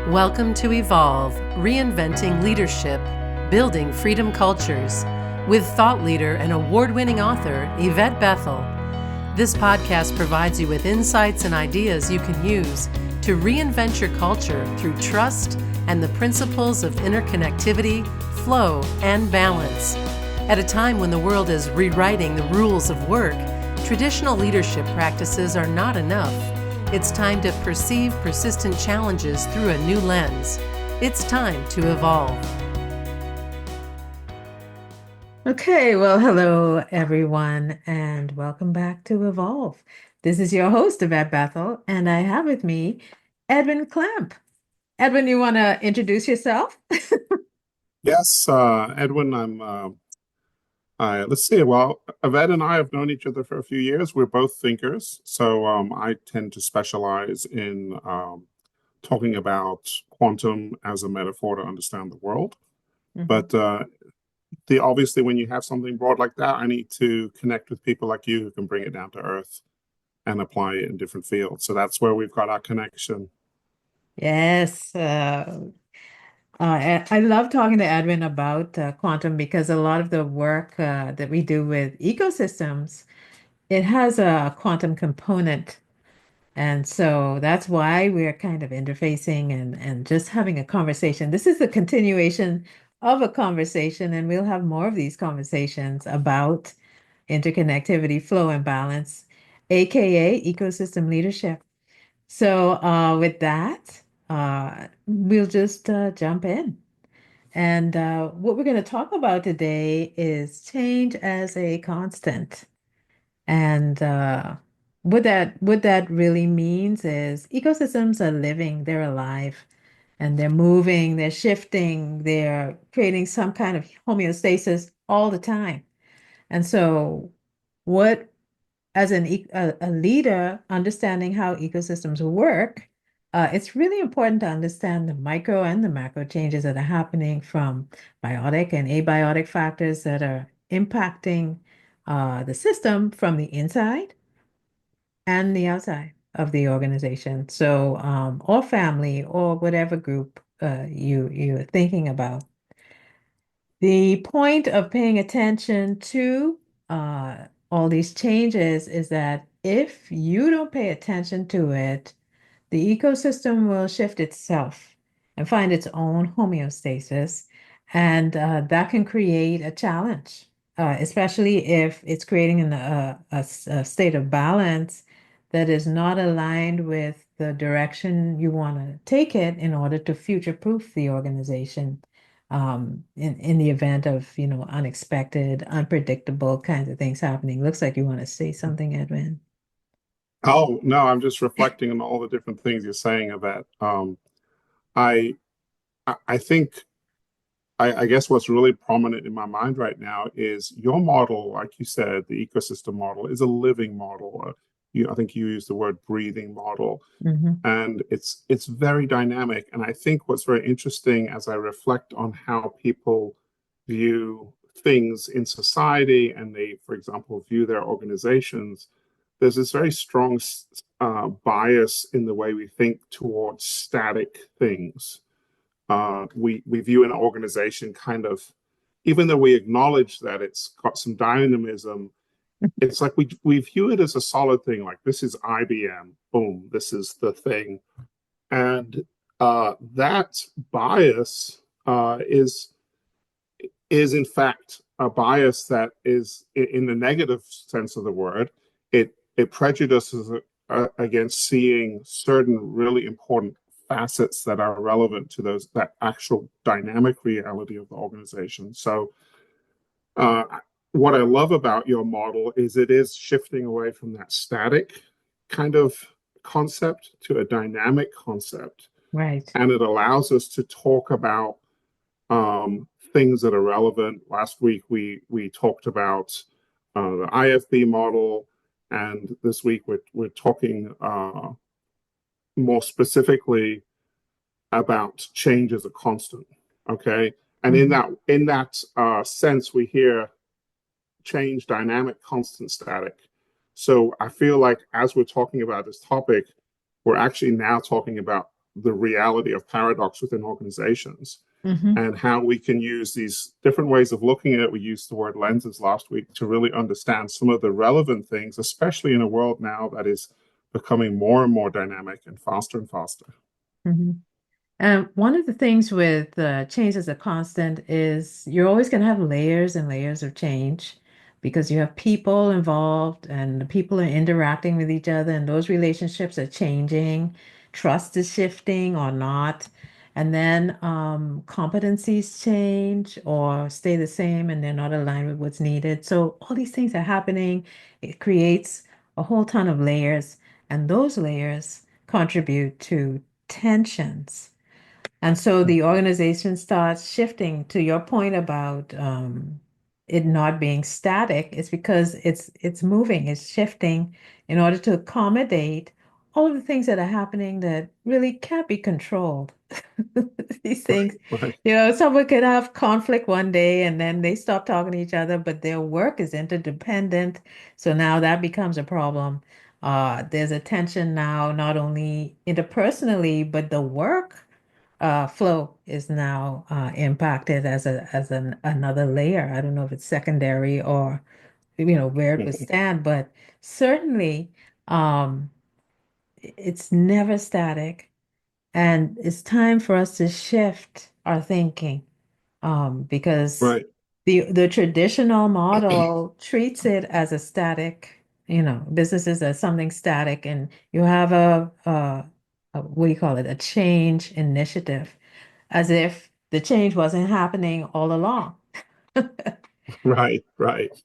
Welcome to Evolve, Reinventing Leadership, Building Freedom Cultures, with thought leader and award-winning author Yvette Bethel. This podcast provides you with insights and ideas you can use to reinvent your culture through trust and the principles of interconnectivity, flow, and balance. At a time when the world is rewriting the rules of work, traditional leadership practices are not enough. It's time to perceive persistent challenges through a new lens. It's time to evolve. Okay, well, hello, everyone, and welcome back to Evolve. This is your host, Yvette Bethel, and I have with me Edwin Clamp. Edwin, you want to introduce yourself? Yes, Edwin, let's see. Well, Yvette and I have known each other for a few years. We're both thinkers. So I tend to specialize in talking about quantum as a metaphor to understand the world. But obviously, when you have something broad like that, I need to connect with people like you who can bring it down to earth and apply it in different fields. So that's where we've got our connection. Yes. I love talking to Edwin about quantum because a lot of the work that we do with ecosystems, it has a quantum component. And so that's why we're kind of interfacing and just having a conversation. This is a continuation of a conversation, and we'll have more of these conversations about interconnectivity, flow, and balance, aka ecosystem leadership. So with that, we'll just jump in. And what we're going to talk about today is change as a constant. And what that really means is ecosystems are living, they're alive, and they're moving, they're shifting, they're creating some kind of homeostasis all the time. And so, what as a leader, understanding how ecosystems work, it's really important to understand the micro and the macro changes that are happening from biotic and abiotic factors that are impacting the system from the inside and the outside of the organization. So, or family, or whatever group you're thinking about. The point of paying attention to all these changes is that if you don't pay attention to it, the ecosystem will shift itself and find its own homeostasis, and that can create a challenge, especially if it's creating a state of balance that is not aligned with the direction you want to take it in order to future-proof the organization in the event of, unexpected, unpredictable kinds of things happening. Looks like you want to say something, Edwin. Oh, no, I'm just reflecting on all the different things you're saying about I I think I guess what's really prominent in my mind right now is your model, like you said, the ecosystem model is a living model. I think you used the word breathing model, Mhm. and it's very dynamic. And I think what's very interesting as I reflect on how people view things in society and they, for example, view their organizations, there's this very strong bias in the way we think towards static things. We view an organization kind of, even though we acknowledge that it's got some dynamism, it's like we view it as a solid thing. Like, this is IBM, boom, this is the thing. And that bias is in fact a bias that is, in the negative sense of the word, it prejudices against seeing certain really important facets that are relevant to that actual dynamic reality of the organization. So uh, what I love about your model is it is shifting away from that static kind of concept to a dynamic concept. Right. And it allows us to talk about things that are relevant. Last week, we talked about the IFB model. And this week, we're talking more specifically about change as a constant. Okay. And in that sense, we hear change, dynamic, constant, static. So I feel like as we're talking about this topic, we're actually now talking about the reality of paradox within organizations Hmm. and how we can use these different ways of looking at it. We used the word lenses last week to really understand some of the relevant things, especially in a world now that is becoming more and more dynamic and faster. Hmm. And one of the things with change as a constant is you're always going to have layers and layers of change because you have people involved and the people are interacting with each other and those relationships are changing. Trust is shifting or not. And then competencies change or stay the same and they're not aligned with what's needed. So all these things are happening. It creates a whole ton of layers, and those layers contribute to tensions. And so the organization starts shifting to your point about it not being static. It's because it's moving, it's shifting in order to accommodate all of the things that are happening that really can't be controlled. These things, Right. someone could have conflict one day and then they stop talking to each other, but their work is interdependent. So now that becomes a problem. There's a tension now, not only interpersonally, but the work flow is now impacted as another layer. I don't know if it's secondary or where it would stand, but certainly um, it's never static, and it's time for us to shift our thinking because Right. the traditional model treats it as a static, businesses as something static, and you have a what do you call it, a change initiative as if the change wasn't happening all along. Right.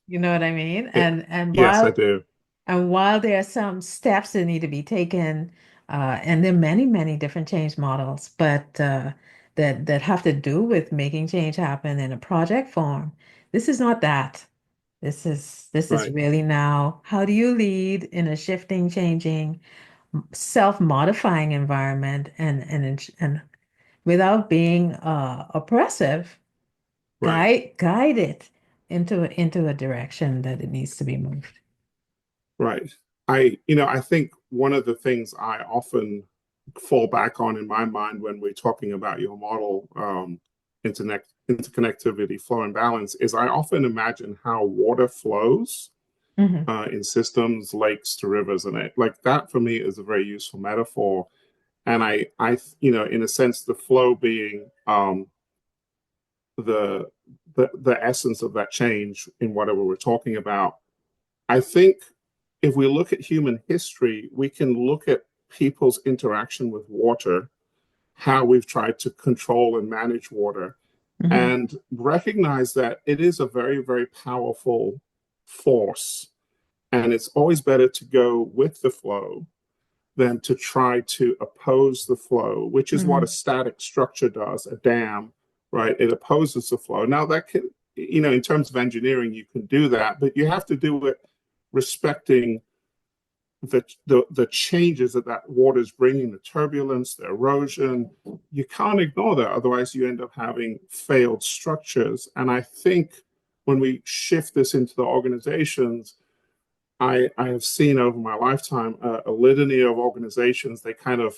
You know what I mean? It, And yes, I while do. and while there are some steps that need to be taken, and there are many, many different change models, but that have to do with making change happen in a project form. This is not that. This is Right. really now, how do you lead in a shifting, changing, self-modifying environment and without being oppressive, Right. guide it into a direction that it needs to be moved. Right. I think one of the things I often fall back on in my mind when we're talking about your model, interconnectivity, flow, and balance, is I often imagine how water flows Hmm. in systems, lakes to rivers, and like that for me is a very useful metaphor. And in a sense, the flow being the the essence of that change in whatever we're talking about. I think if we look at human history, we can look at people's interaction with water, how we've tried to control and manage water, Hmm. and recognize that it is a very, very powerful force. And it's always better to go with the flow than to try to oppose the flow, which is what a Hmm. static structure does, a dam, right? It opposes the flow. Now, that can, in terms of engineering, you can do that, but you have to do it respecting the changes that water is bringing, the turbulence, the erosion. You can't ignore that. Otherwise, you end up having failed structures. And I think when we shift this into the organizations, I have seen over my lifetime a litany of organizations. They kind of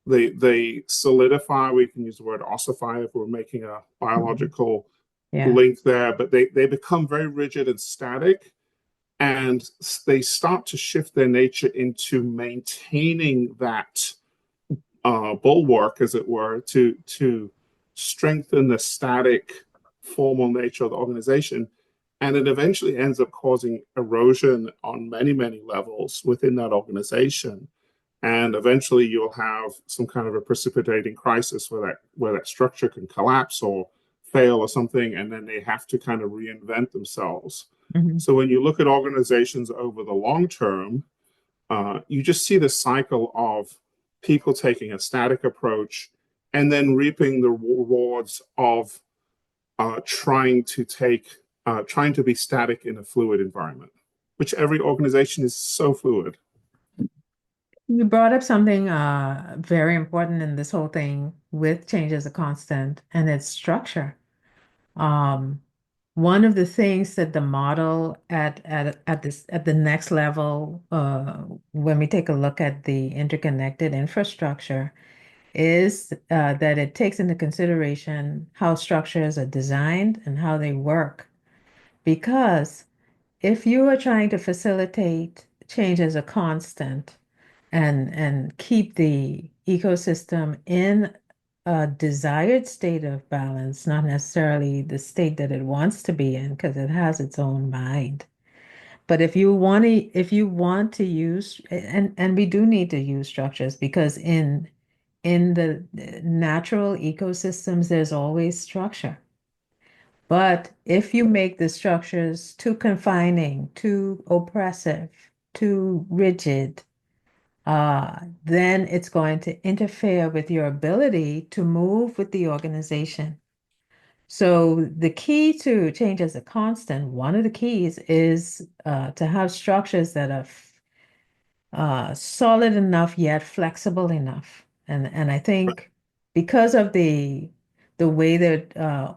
they solidify. We can use the word ossify if we're making a Hmm. biological Yeah. link there, but they become very rigid and static, and they start to shift their nature into maintaining that bulwark, as it were, to strengthen the static formal nature of the organization. And it eventually ends up causing erosion on many levels within that organization. And eventually you'll have some kind of a precipitating crisis where that structure can collapse or fail or something, and then they have to kind of reinvent themselves. Hmm. So when you look at organizations over the long term, you just see the cycle of people taking a static approach and then reaping the rewards of trying to be static in a fluid environment, which every organization is so fluid. You brought up something very important in this whole thing with change as a constant, and it's structure. Um, One of the things that the model at the next level, when we take a look at the interconnected infrastructure, is that it takes into consideration how structures are designed and how they work. Because if you are trying to facilitate change as a constant and keep the ecosystem in a desired state of balance, not necessarily the state that it wants to be in, because it has its own mind. But if you want to use, and we do need to use structures because in the natural ecosystems, there's always structure. But if you make the structures too confining, too oppressive, too rigid, then it's going to interfere with your ability to move with the organization. So the key to change as a constant, one of the keys is to have structures that are solid enough yet flexible enough. And I think because of the way that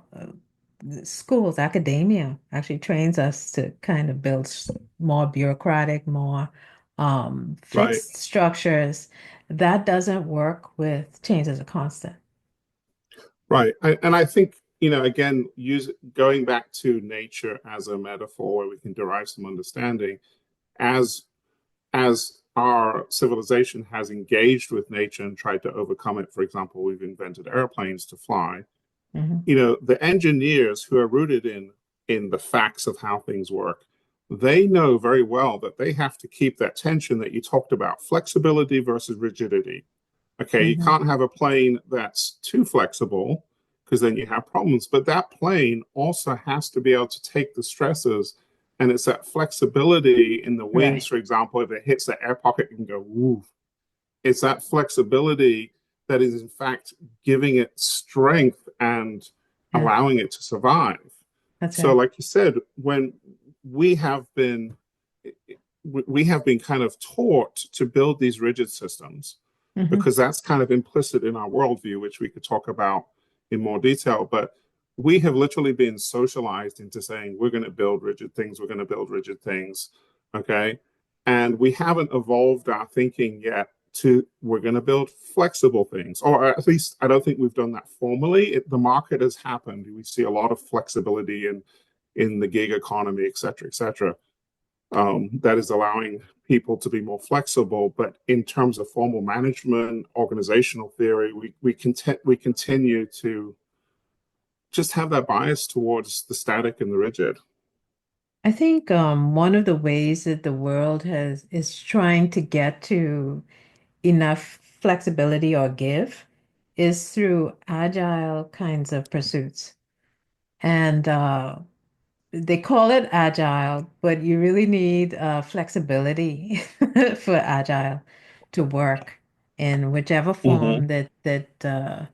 schools, academia actually trains us to kind of build more bureaucratic, more Right, fixed structures, that doesn't work with change as a constant. right. And I think, again, going back to nature as a metaphor where we can derive some understanding, as as our civilization has engaged with nature and tried to overcome it. For example, we've invented airplanes to fly. Hmm. The engineers who are rooted in the facts of how things work, they know very well that they have to keep that tension that you talked about, flexibility versus rigidity. Okay, you Hmm. can't have a plane that's too flexible because then you have problems. But that plane also has to be able to take the stresses. And it's that flexibility in the wings, Right. for example, if it hits the air pocket, it can go woo. It's that flexibility that is, in fact, giving it strength and Yeah, allowing it to survive. that's So, right. like you said, when we have been we have been kind of taught to build these rigid systems Hmm. because that's kind of implicit in our worldview, which we could talk about in more detail. But we have literally been socialized into saying we're going to build rigid things, we're going to build rigid things. Okay. And we haven't evolved our thinking yet to we're going to build flexible things, or at least I don't think we've done that formally. The market has happened. We see a lot of flexibility in the gig economy, et cetera, et cetera, that is allowing people to be more flexible. But in terms of formal management, organizational theory, we continue to just have that bias towards the static and the rigid. I think one of the ways that the world has is trying to get to enough flexibility or give is through agile kinds of pursuits. And they call it agile, but you really need flexibility for agile to work in whichever Mm-hmm. form that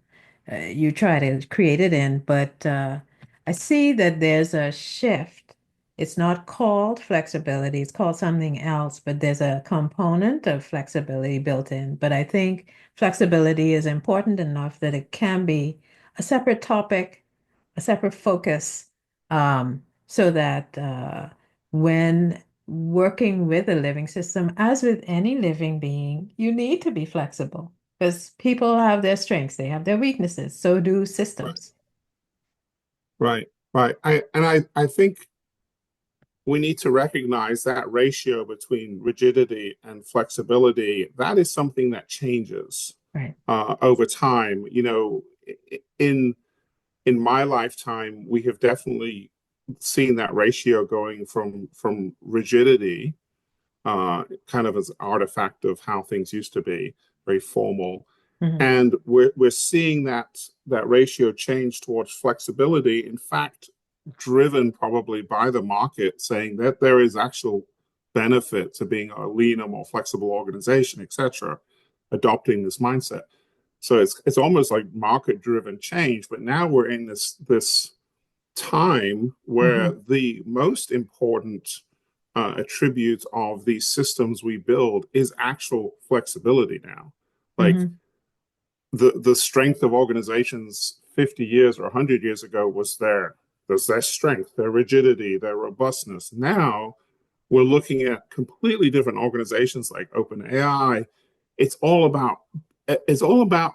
you try to create it in. But I see that there's a shift. It's not called flexibility, it's called something else, but there's a component of flexibility built in. But I think flexibility is important enough that it can be a separate topic, a separate focus, so that when working with a living system, as with any living being, you need to be flexible because people have their strengths, they have their weaknesses, so do Right, systems. right, right. I think we need to recognize that ratio between rigidity and flexibility. That is something that changes Right. over time. In in my lifetime, we have definitely seen that ratio going from rigidity, kind of as an artifact of how things used to be, very formal, Hmm. and we're seeing that ratio change towards flexibility. In fact, driven probably by the market, saying that there is actual benefit to being a leaner, more flexible organization, etc., adopting this mindset. So it's almost like market driven change. But now we're in this time where Hmm. the most important attribute of these systems we build is actual flexibility now. Like Hmm. the strength of organizations 50 years or 100 years ago was their strength, their rigidity, their robustness. Now we're looking at completely different organizations like OpenAI. It's all about it's all about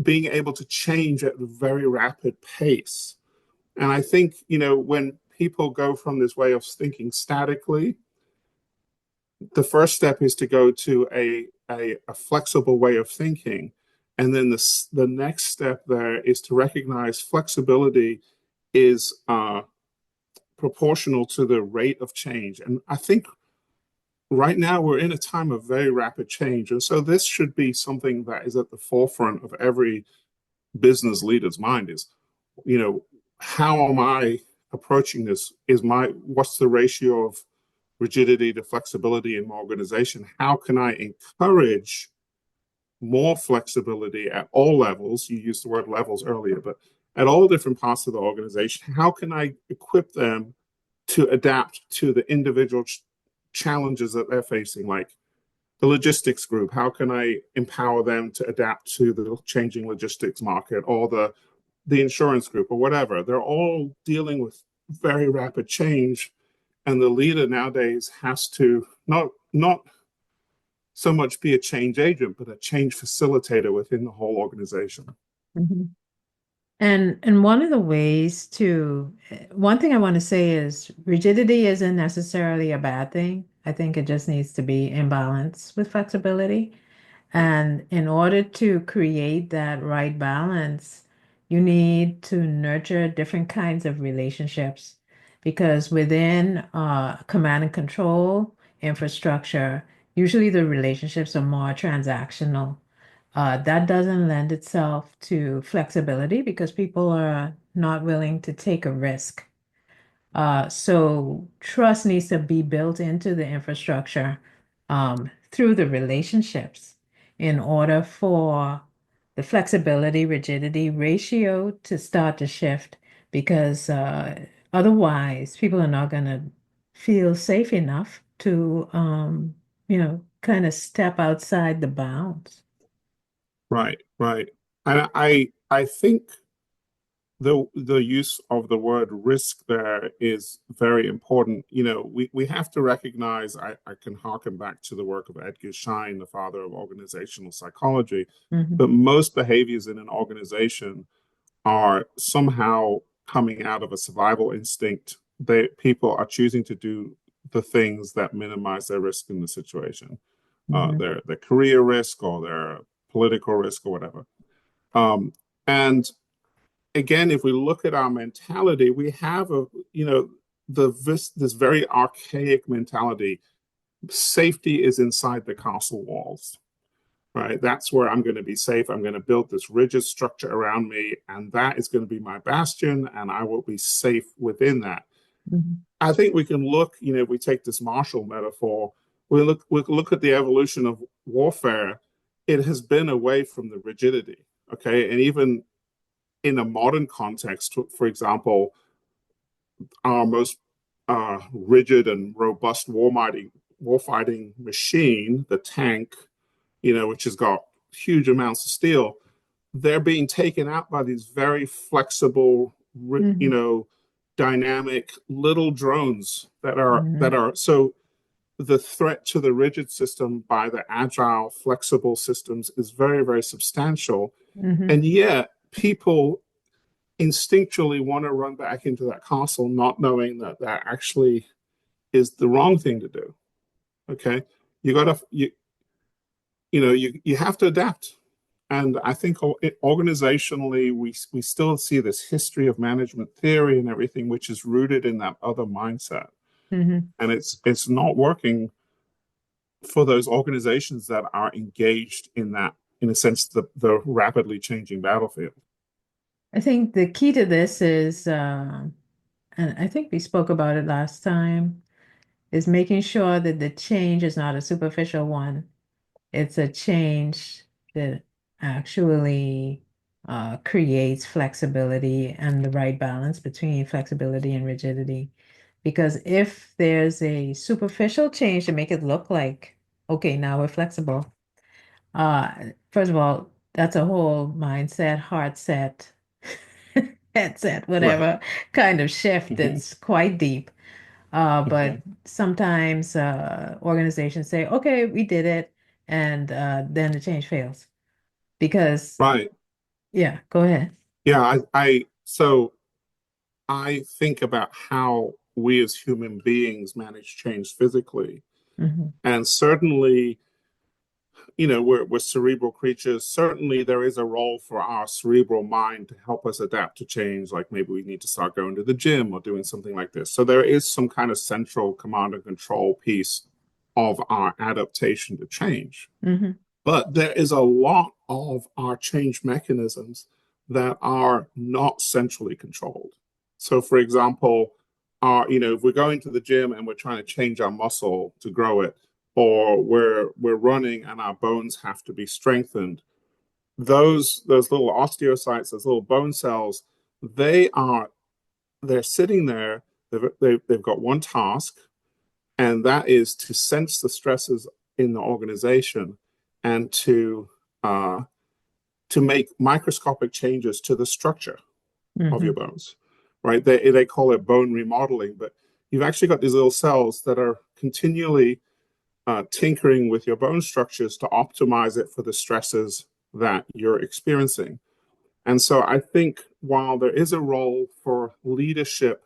being able to change at a very rapid pace. And I think, when people go from this way of thinking statically, the first step is to go to a flexible way of thinking. And then the next step there is to recognize flexibility is proportional to the rate of change. And I think right now we're in a time of very rapid change. And so this should be something that is at the forefront of every business leader's mind is, you know, how am I approaching this? What's the ratio of rigidity to flexibility in my organization? How can I encourage more flexibility at all levels? You used the word levels earlier, but at all different parts of the organization, how can I equip them to adapt to the individual challenges that they're facing, like the logistics group? How can I empower them to adapt to the changing logistics market, or the insurance group, or whatever? They're all dealing with very rapid change, and the leader nowadays has to not so much be a change agent, but a change facilitator within the whole organization. Mhm. And one of the ways to, one thing I want to say is rigidity isn't necessarily a bad thing. I think it just needs to be in balance with flexibility. And in order to create that right balance, you need to nurture different kinds of relationships because within command and control infrastructure, usually the relationships are more transactional. That doesn't lend itself to flexibility because people are not willing to take a risk. So trust needs to be built into the infrastructure through the relationships in order for the flexibility rigidity ratio to start to shift because otherwise people are not going to feel safe enough to kind of step outside the bounds. Right, right. And I think the use of the word risk there is very important. We have to recognize, I can harken back to the work of Edgar Schein, the father of organizational psychology, Hmm. but most behaviors in an organization are somehow coming out of a survival instinct. People are choosing to do the things that minimize their risk in the situation, Hmm. their career risk or their political risk or whatever. And again, if we look at our mentality, we have this very archaic mentality. Safety is inside the castle walls, right? That's where I'm going to be safe. I'm going to build this rigid structure around me, and that is going to be my bastion, and I will be safe within that. Hmm. I think we can look, if we take this martial metaphor, we look at the evolution of warfare. It has been away from the rigidity, okay? And even in a modern context, for example, our most rigid and robust warfighting machine, the tank, which has got huge amounts of steel, they're being taken out by these very flexible, Hmm. dynamic little drones that Hmm. are so the threat to the rigid system by the agile, flexible systems is very, very substantial. Hmm. And yet, people instinctually want to run back into that castle, not knowing that that actually is the wrong thing to do. Okay, you got to you have to adapt. And I think organizationally, we still see this history of management theory and everything, which is rooted in that other mindset, Hmm. and it's not working for those organizations that are engaged in that, in a sense, the rapidly changing battlefield. I think the key to this is, and I think we spoke about it last time, is making sure that the change is not a superficial one. It's a change that actually creates flexibility and the right balance between flexibility and rigidity. Because if there's a superficial change to make it look like, okay, now we're flexible, first of all, that's a whole mindset, heart set, headset, Right. whatever kind of shift Mm-hmm. that's quite deep. But Mm-hmm. sometimes organizations say, okay, we did it, and then the change fails because Right. Yeah, go ahead. Yeah, so I think about how we as human beings manage change physically. Hmm. And certainly, we're cerebral creatures. Certainly, there is a role for our cerebral mind to help us adapt to change. Like maybe we need to start going to the gym or doing something like this. So there is some kind of central command and control piece of our adaptation to change. Hmm. But there is a lot of our change mechanisms that are not centrally controlled. So, for example, if we're going to the gym and we're trying to change our muscle to grow it, or we're running and our bones have to be strengthened, those little osteocytes, those little bone cells, they are they're sitting there. They've got one task, and that is to sense the stresses in the organization and uh, to make microscopic changes to the structure of your Hmm. bones. Right? They call it bone remodeling, but you've actually got these little cells that are continually tinkering with your bone structures to optimize it for the stresses that you're experiencing. And so I think while there is a role for leadership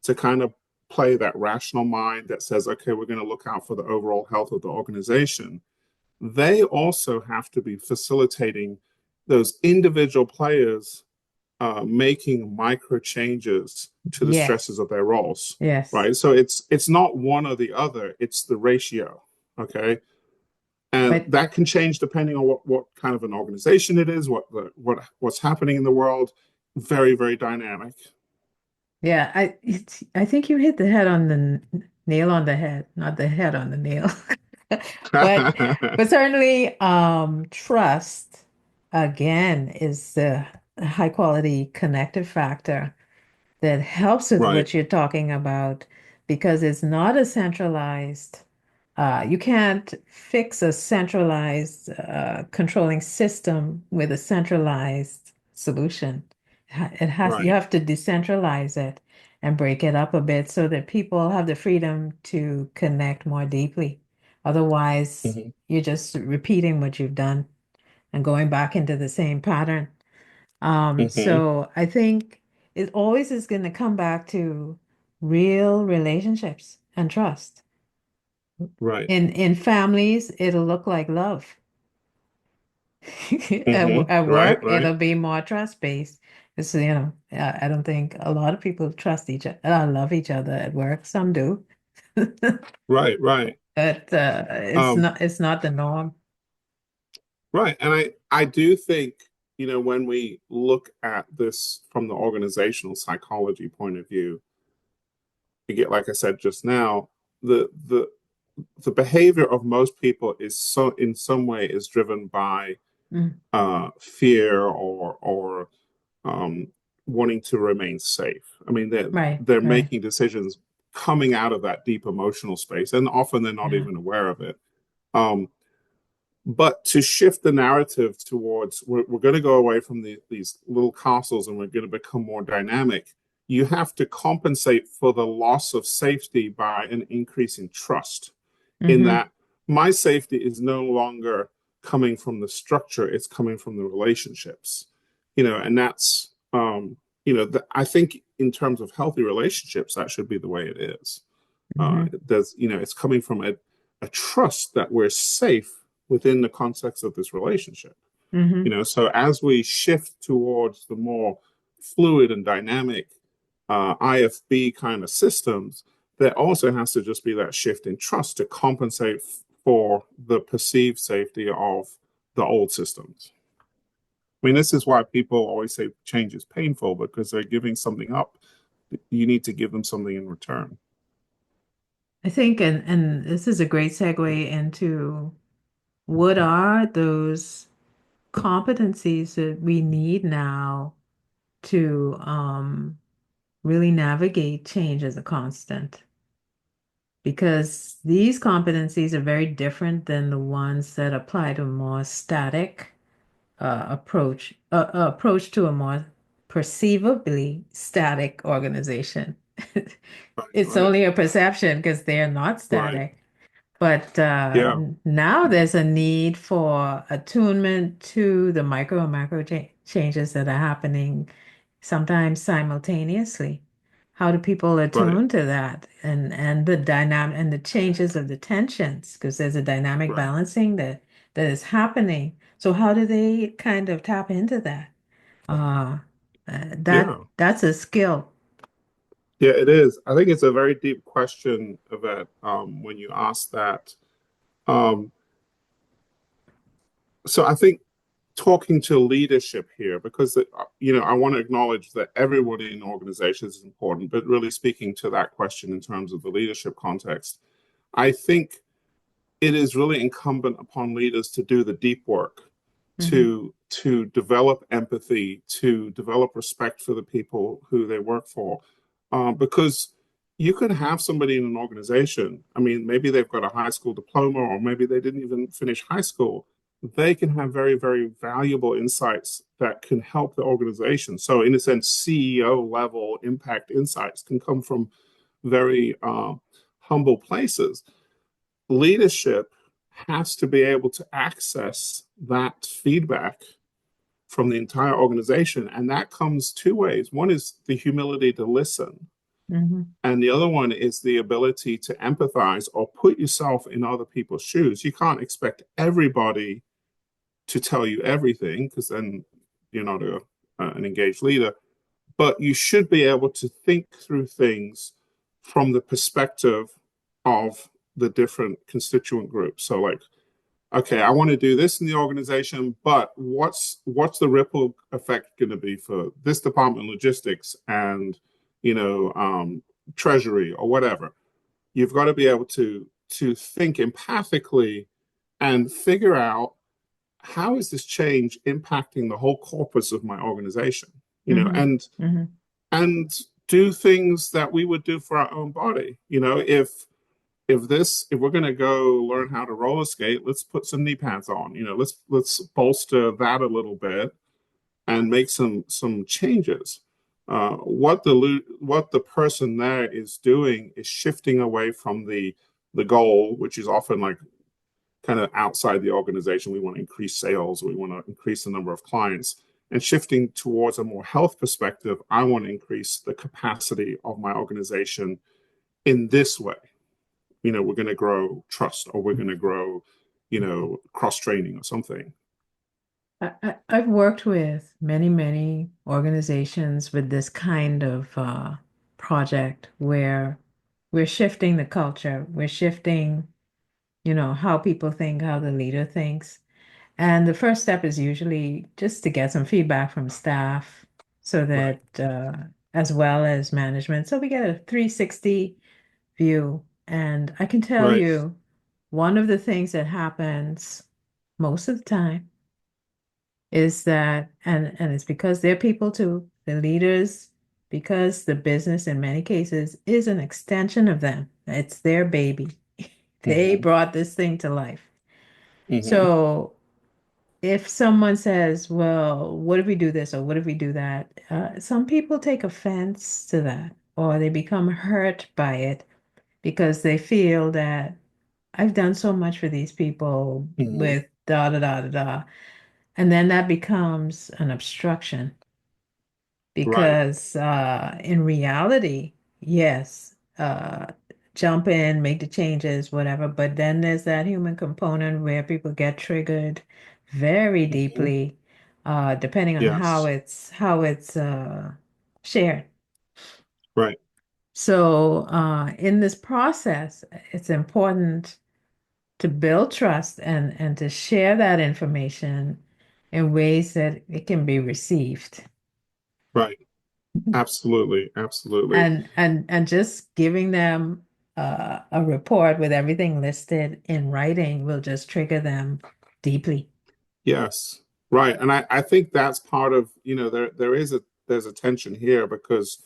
to kind of play that rational mind that says, okay, we're going to look out for the overall health of the organization, they also have to be facilitating those individual players making micro changes to the stresses Yes, of their roles, yes. right? So it's not one or the other; it's the ratio. Okay, and But that can change depending on what kind of an organization it is, what's happening in the world. Very, very dynamic. yeah, I think you hit the head on the nail on the head, not the head on the nail. But but certainly trust again is the high quality connective factor that helps with Right. what you're talking about because it's not a centralized, you can't fix a centralized controlling system with a centralized solution. It has, you Right. have to decentralize it and break it up a bit so that people have the freedom to connect more deeply. Otherwise, Hmm. you're just repeating what you've done and going back into the same pattern. Hmm. So I think it always is going to come back to real relationships and trust. Right. In families, it'll look like love. Hmm. At Right. work, Right. it'll be more trust-based. It's, I don't think a lot of people trust each other, love each other at work. Some do, Right. Right. but Um, it's not the norm. right. And I do think, when we look at this from the organizational psychology point of view, you get, like I said just now, the the the behavior of most people is so in some way is driven by Mm, fear or um, wanting to remain safe. I mean, right, they're right. making decisions coming out of that deep emotional space, and often they're not Yeah. even aware of it. Um, but to shift the narrative towards we're going to go away from these little castles and we're going to become more dynamic, you have to compensate for the loss of safety by an increase in trust, in Mm-hmm. that my safety is no longer coming from the structure, it's coming from the relationships. And that's I think in terms of healthy relationships, that should be the way it is. Mm-hmm. It's coming from a trust that we're safe within the context of this relationship. Mm-hmm. So as we shift towards the more fluid and dynamic IFB kind of systems, there also has to just be that shift in trust to compensate for the perceived safety of the old systems. I mean, this is why people always say change is painful because they're giving something up. You need to give them something in return. I think, and this is a great segue into what are those competencies that we need now to really navigate change as a constant? Because these competencies are very different than the ones that apply to a more static approach to a more perceivably static organization. Right, It's right, only a perception because they are not right. static. But Yeah, now there's a need for attunement to the micro and macro changes that are happening sometimes simultaneously. How do people right, attune to that and the dynamic and the changes of the tensions? Because there's a dynamic right. balancing that is happening. So how do they kind of tap into that? Uh, Yeah. that's a skill. Yeah, it is. I think it's a very deep question, Yvette, when you ask that. Um, so I think talking to leadership here, because I want to acknowledge that everybody in organizations is important, but really speaking to that question in terms of the leadership context, I think it is really incumbent upon leaders to do the deep work, Hmm. to develop empathy, to develop respect for the people who they work for, because you could have somebody in an organization. I mean, maybe they've got a high school diploma, or maybe they didn't even finish high school. They can have very, very valuable insights that can help the organization. So, in a sense, CEO level impact insights can come from very humble places. Leadership has to be able to access that feedback from the entire organization. And that comes two ways. One is the humility to listen, Hmm. and the other one is the ability to empathize or put yourself in other people's shoes. You can't expect everybody to tell you everything, because then you're not an engaged leader. But you should be able to think through things from the perspective of the different constituent groups. So, like, okay, I want to do this in the organization, but what's the ripple effect going to be for this department, logistics, and treasury or whatever? You've got to be able to think empathically and figure out, how is this change impacting the whole corpus of my organization? You know, Hmm. and Hmm. and do things that we would do for our own body. If we're going to go learn how to roller skate, let's put some knee pads on. Let's bolster that a little bit and make some changes. What the person there is doing is shifting away from the goal, which is often like kind of outside the organization. We want to increase sales, we want to increase the number of clients, and shifting towards a more health perspective. I want to increase the capacity of my organization in this way. We're going to grow trust, or we're going to grow, cross training or something. I've worked with many, many organizations with this kind of project where we're shifting the culture, we're shifting, how people think, how the leader thinks. And the first step is usually just to get some feedback from staff so Right. that, as well as management, so we get a 360 view. And I can tell Right. you, one of the things that happens most of the time is that, and it's because they're people too, the leaders, because the business in many cases is an extension of them. It's their baby. They Mm-hmm. brought this thing to life. Mm-hmm. So if someone says, well, what if we do this or what if we do that? Some people take offense to that, or they become hurt by it because they feel that I've done so much for these people Mm-hmm. with da da da da da. And then that becomes an obstruction Right. because in reality, yes, jump in, make the changes, whatever. But then there's that human component where people get triggered very Mm-hmm. deeply, depending on how Yes. it's shared. Right. So in this process, it's important to build trust and to share that information in ways that it can be received. Right. Absolutely. Absolutely. And just giving them a report with everything listed in writing will just trigger them deeply. Yes. Right. And I think that's part of, there's a tension here, because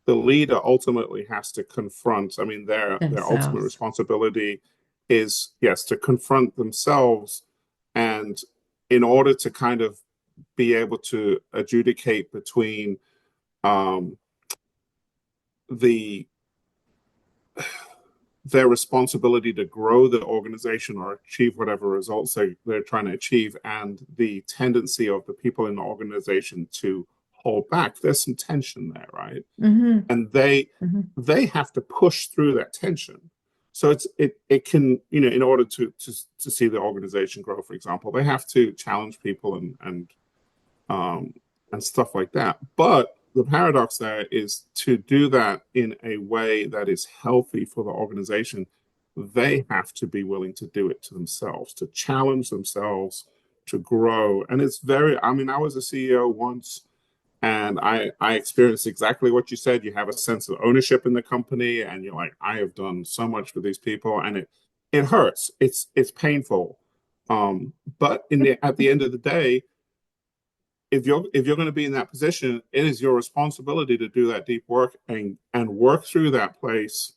the leader ultimately has to confront. I mean, their ultimate Themselves. responsibility is, yes, to confront themselves, and in order to kind of be able to adjudicate between um, the their responsibility to grow the organization or achieve whatever results they're trying to achieve, and the tendency of the people in the organization to hold back. There's some tension there, right? Hmm. And Hmm. they have to push through that tension. So it can, in order to see the organization grow, for example, they have to challenge people um, and stuff like that. But the paradox there is to do that in a way that is healthy for the organization, they have to be willing to do it to themselves, to challenge themselves, to grow. And it's very, I mean, I was a CEO once, and I experienced exactly what you said. You have a sense of ownership in the company, and you're like, I have done so much for these people, and it hurts. It's painful. But at the end of the day, if you're going to be in that position, it is your responsibility to do that deep work and work through that place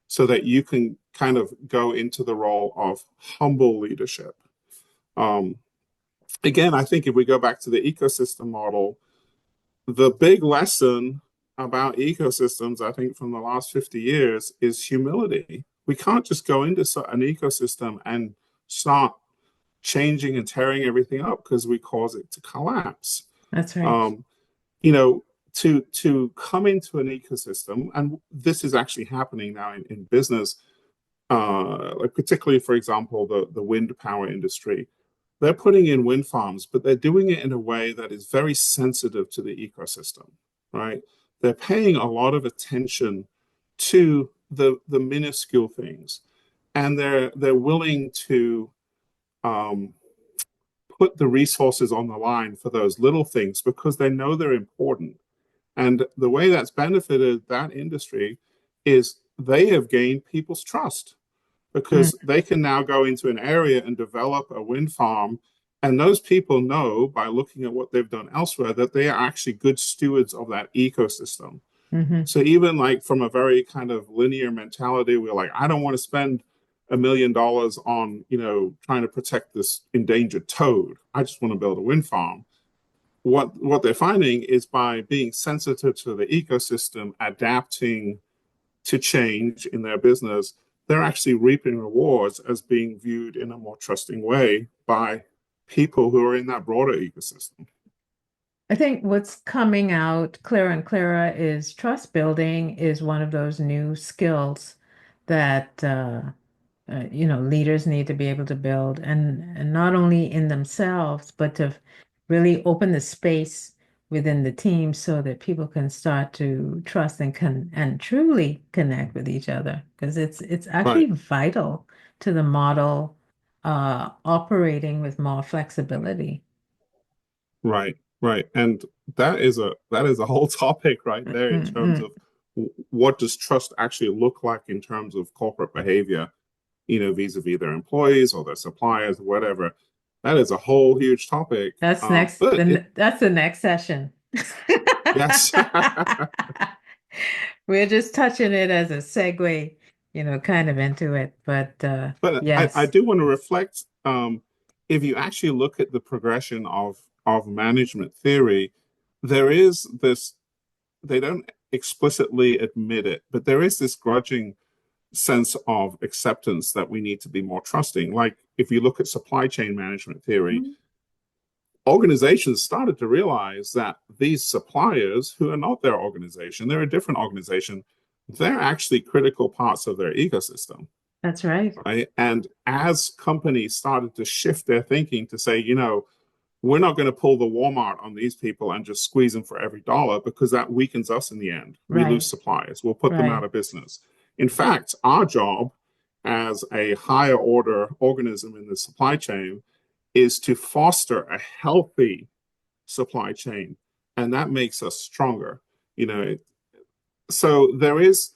so that you can kind of go into the role of humble leadership. Um, Again, I think if we go back to the ecosystem model, the big lesson about ecosystems, I think, from the last 50 years is humility. We can't just go into an ecosystem and start changing and tearing everything up because we cause it to collapse. That's right. Um, you know, to come into an ecosystem, and this is actually happening now in business, like particularly, for example, the wind power industry. They're putting in wind farms, but they're doing it in a way that is very sensitive to the ecosystem, right? They're paying a lot of attention to the minuscule things, and they're willing to um, put the resources on the line for those little things because they know they're important. And the way that's benefited that industry is they have gained people's trust Mm. because they can now go into an area and develop a wind farm. And those people know by looking at what they've done elsewhere that they are actually good stewards of that ecosystem. Hmm. So even like from a very kind of linear mentality, we're like, I don't want to spend $1 million on, trying to protect this endangered toad. I just want to build a wind farm. What they're finding is by being sensitive to the ecosystem, adapting to change in their business, they're actually reaping rewards as being viewed in a more trusting way by people who are in that broader ecosystem. I think what's coming out clearer and clearer is trust building is one of those new skills that leaders need to be able to build, and not only in themselves, but to really open the space within the team so that people can start to trust and truly connect with each other, because it's actually Right, vital to the model operating with more flexibility. right, right. And that is a whole topic right there in terms Mm-mm. of what does trust actually look like in terms of corporate behavior, vis-a-vis their employees or their suppliers, whatever. That is a whole huge topic. That's But that's the next session. yes, We're just touching it as a segue, kind of into it. But but I yes. do want to reflect. If you actually look at the progression of management theory, there is this. They don't explicitly admit it, but there is this grudging sense of acceptance that we need to be more trusting. Like if you look at supply chain management theory, organizations started to realize that these suppliers, who are not their organization, they're a different organization, they're actually critical parts of their ecosystem, That's right. right? And as companies started to shift their thinking to say, we're not going to pull the Walmart on these people and just squeeze them for every dollar because that weakens us in the end. We lose Right. suppliers. We'll put them out Right. of business. In fact, our job as a higher order organism in the supply chain is to foster a healthy supply chain, and that makes us stronger. You know, so there is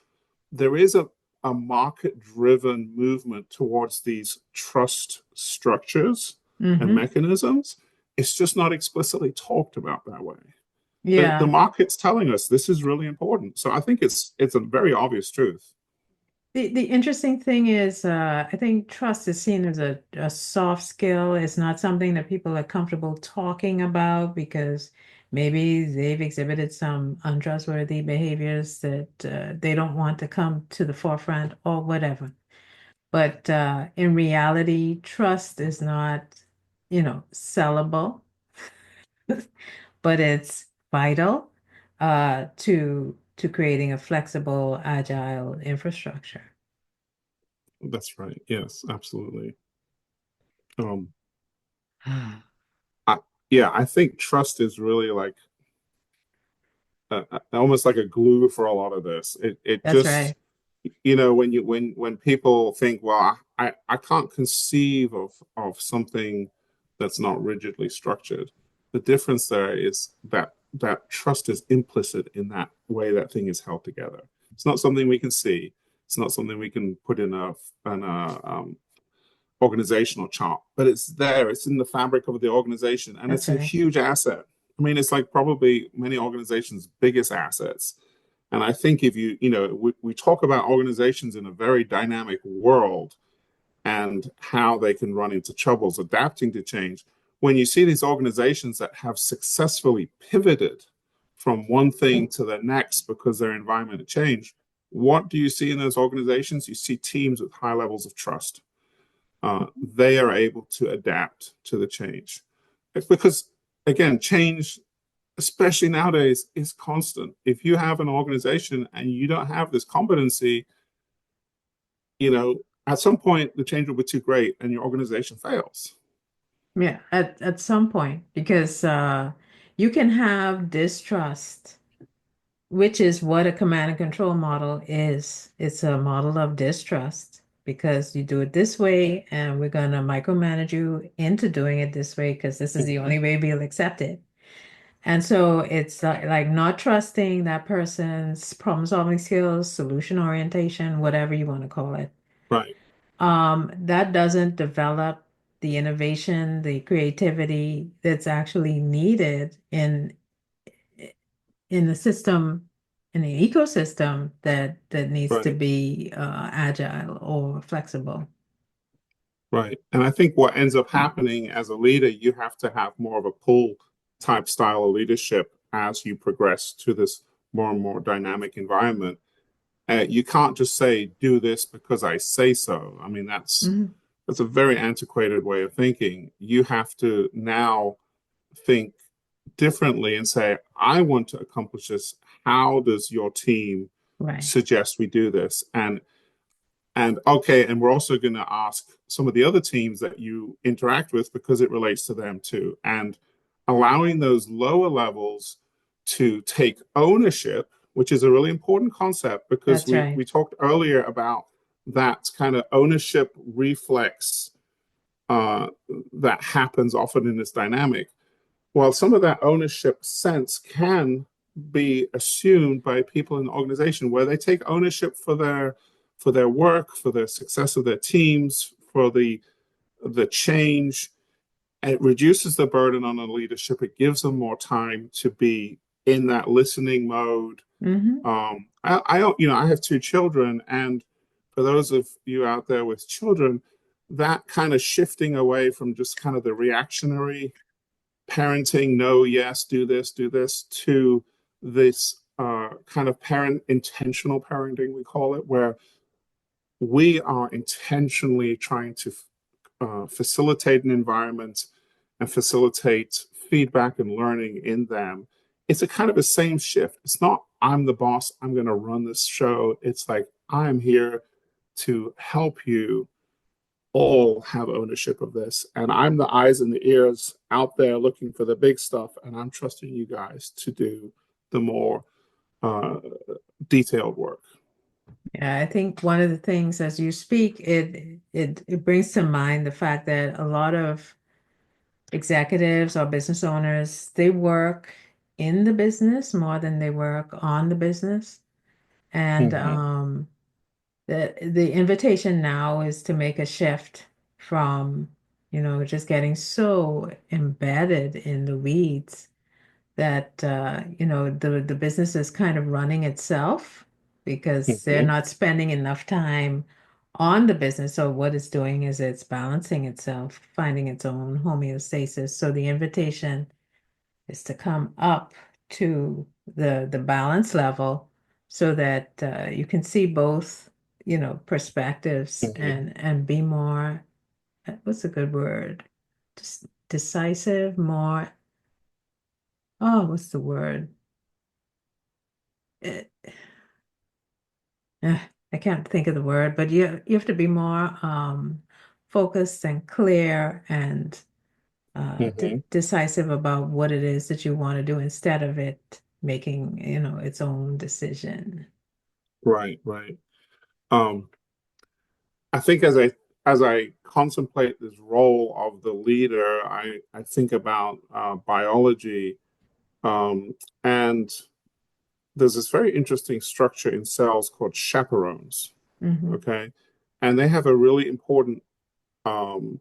a market driven movement towards these trust structures and Hmm. mechanisms. It's just not explicitly talked about that way. The Yeah. market's telling us this is really important. So I think it's a very obvious truth. The interesting thing is, I think trust is seen as a soft skill. It's not something that people are comfortable talking about because maybe they've exhibited some untrustworthy behaviors that they don't want to come to the forefront or whatever. But in reality, trust is not, sellable, but it's vital to creating a flexible, agile infrastructure. That's right. Yes, absolutely. Um, I, yeah, I think trust is really like almost like a glue for a lot of this. It That's just right. when when people think, well, I can't conceive of something that's not rigidly structured. The difference there is that trust is implicit in that way that thing is held together. It's not something we can see. It's not something we can put in a organizational chart, but it's there. It's in the fabric of the organization, and That's it's a right. huge asset. I mean, it's like probably many organizations' biggest assets. And I think if we talk about organizations in a very dynamic world and how they can run into troubles adapting to change. When you see these organizations that have successfully pivoted from one thing to the next because their environment had changed, what do you see in those organizations? You see teams with high levels of trust. They are able to adapt to the change. It's because, again, change, especially nowadays, is constant. If you have an organization and you don't have this competency, you know, at some point the change will be too great and your organization fails. Yeah, at some point, because you can have distrust, which is what a command and control model is. It's a model of distrust because you do it this way, and we're going to micromanage you into doing it this way because this is the Mm-hmm. only way we'll accept it. And so it's like not trusting that person's problem solving skills, solution orientation, whatever you want to call it. Right, That doesn't develop the innovation, the creativity that's actually needed in the system, in the ecosystem that needs to right, be agile or flexible. right. And I think what ends up happening as a leader, you have to have more of a pull type style of leadership as you progress to this more and more dynamic environment. You can't just say, do this because I say so. I mean, Mhm. that's a very antiquated way of thinking. You have to now think differently and say, I want to accomplish this. How does your team Right. suggest we do this? And okay, and we're also going to ask some of the other teams that you interact with because it relates to them too. And allowing those lower levels to take ownership, which is a really important concept because That's we right. we talked earlier about that kind of ownership reflex uh, that happens often in this dynamic. While some of that ownership sense can be assumed by people in the organization where they take ownership for their work, for the success of their teams, for the change, it reduces the burden on the leadership. It gives them more time to be in that listening mode. Hmm. I have two children, and for those of you out there with children, that kind of shifting away from just kind of the reactionary parenting, no, yes, do this, to this kind of parent intentional parenting, we call it, where we are intentionally trying to facilitate an environment and facilitate feedback and learning in them. It's a kind of the same shift. It's not, I'm the boss, I'm going to run this show. It's like, I'm here to help you all have ownership of this. And I'm the eyes and the ears out there looking for the big stuff. And I'm trusting you guys to do the more uh, detailed work. Yeah, I think one of the things as you speak, it brings to mind the fact that a lot of executives or business owners, they work in the business more than they work on the business. And Mm-hmm. the invitation now is to make a shift from, just getting so embedded in the weeds that the business is kind of running itself because they're Mm-hmm. not spending enough time on the business. So what it's doing is it's balancing itself, finding its own homeostasis. So the invitation is to come up to the balance level so that you can see both, perspectives Hmm. and be more, what's a good word? Just decisive, more, oh, what's the word? Eh, I can't think of the word, but you have to be more focused and clear and Hmm. decisive about what it is that you want to do instead of it making, its own decision. Right, right. Um, I think as I contemplate this role of the leader, I think about biology, um, and there's this very interesting structure in cells called chaperones. Hmm. Okay, and they have a really important um,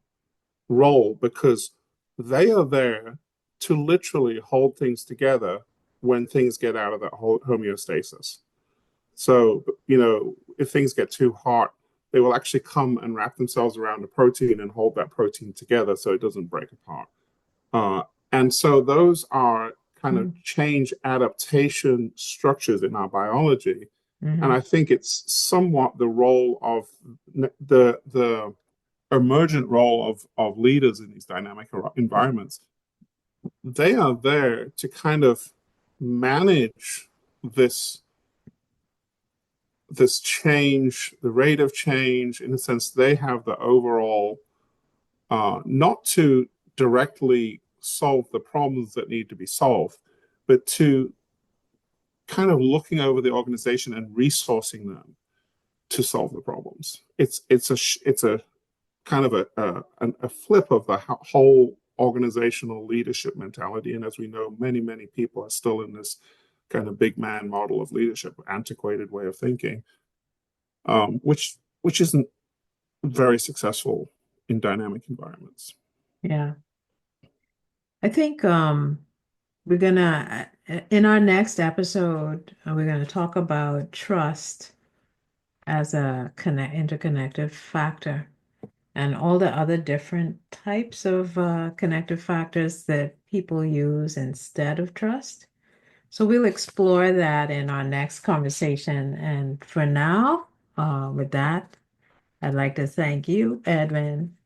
role because they are there to literally hold things together when things get out of that homeostasis. So, if things get too hot, they will actually come and wrap themselves around a protein and hold that protein together so it doesn't break apart. Uh, and so those are kind of change adaptation structures in our biology. And Hmm. I think it's somewhat the role of the emergent role of leaders in these dynamic environments. They are there to kind of manage this this change, the rate of change. In a sense, they have the overall, not to directly solve the problems that need to be solved, but to kind of looking over the organization and resourcing them to solve the problems. It's a kind of a flip of the whole organizational leadership mentality. And as we know, many people are still in this kind of big man model of leadership, antiquated way of thinking, which isn't very successful in dynamic environments. Yeah. I think we're gonna in our next episode, we're gonna talk about trust as a interconnective factor and all the other different types of connective factors that people use instead of trust. So we'll explore that in our next conversation. And for now, with that, I'd like to thank you, Edwin,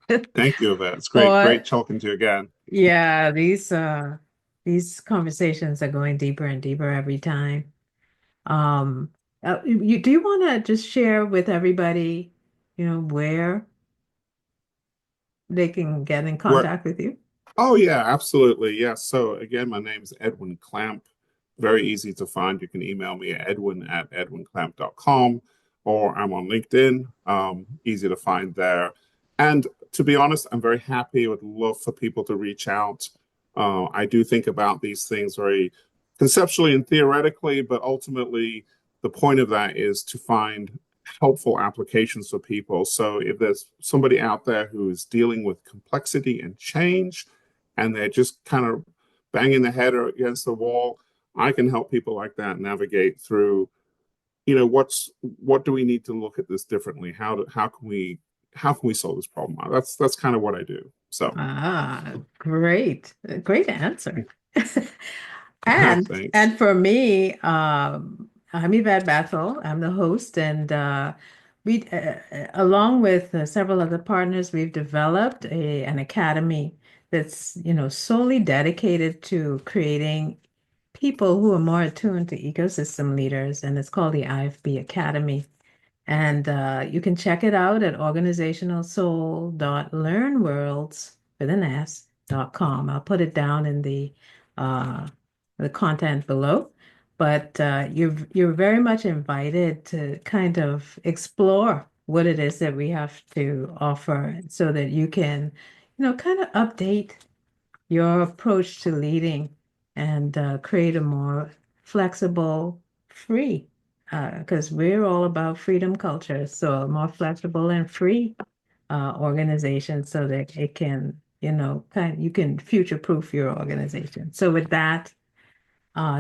Thank you, Yvette. It's for great talking to you again. yeah, these conversations are going deeper and deeper every time. Um, do you want to just share with everybody, where they can get in Where contact with you? Oh yeah, absolutely. Yes. So again, my name is Edwin Clamp. Very easy to find. You can email me at edwin@edwinclamp.com, or I'm on LinkedIn. Easy to find there. And to be honest, I'm very happy. Would love for people to reach out. I do think about these things very conceptually and theoretically, but ultimately the point of that is to find helpful applications for people. So if there's somebody out there who is dealing with complexity and change, and they're just kind of banging their head against the wall, I can help people like that navigate through, what do we need to look at this differently? How can we solve this problem? That's kind of what I do. So Great. Great answer. And thanks. and for me, I'm Yvette Bethel. I'm the host, and along with several other partners, we've developed an academy that's, solely dedicated to creating people who are more attuned to ecosystem leaders, and it's called the IFB Academy. And you can check it out at organizationalsoul.learnworlds with an S.com. I'll put it down in uh, the content below. But you're very much invited to kind of explore what it is that we have to offer so that you can, kind of update your approach to leading and create a more flexible, free, because we're all about freedom culture. So a more flexible and free organization so that it can, you can future-proof your organization. So with that,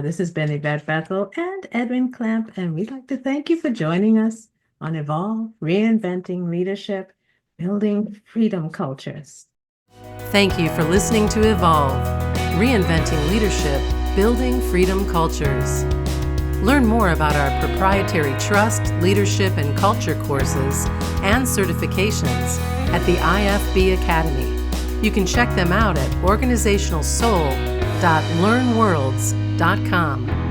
this has been Yvette Bethel and Edwin Clamp, and we'd like to thank you for joining us on Evolve, Reinventing Leadership, Building Freedom Cultures. Thank you for listening to Evolve. Reinventing Leadership, Building Freedom Cultures. Learn more about our proprietary trust, leadership, and culture courses and certifications at the IFB Academy. You can check them out at organizationalsoul.learnworlds.com.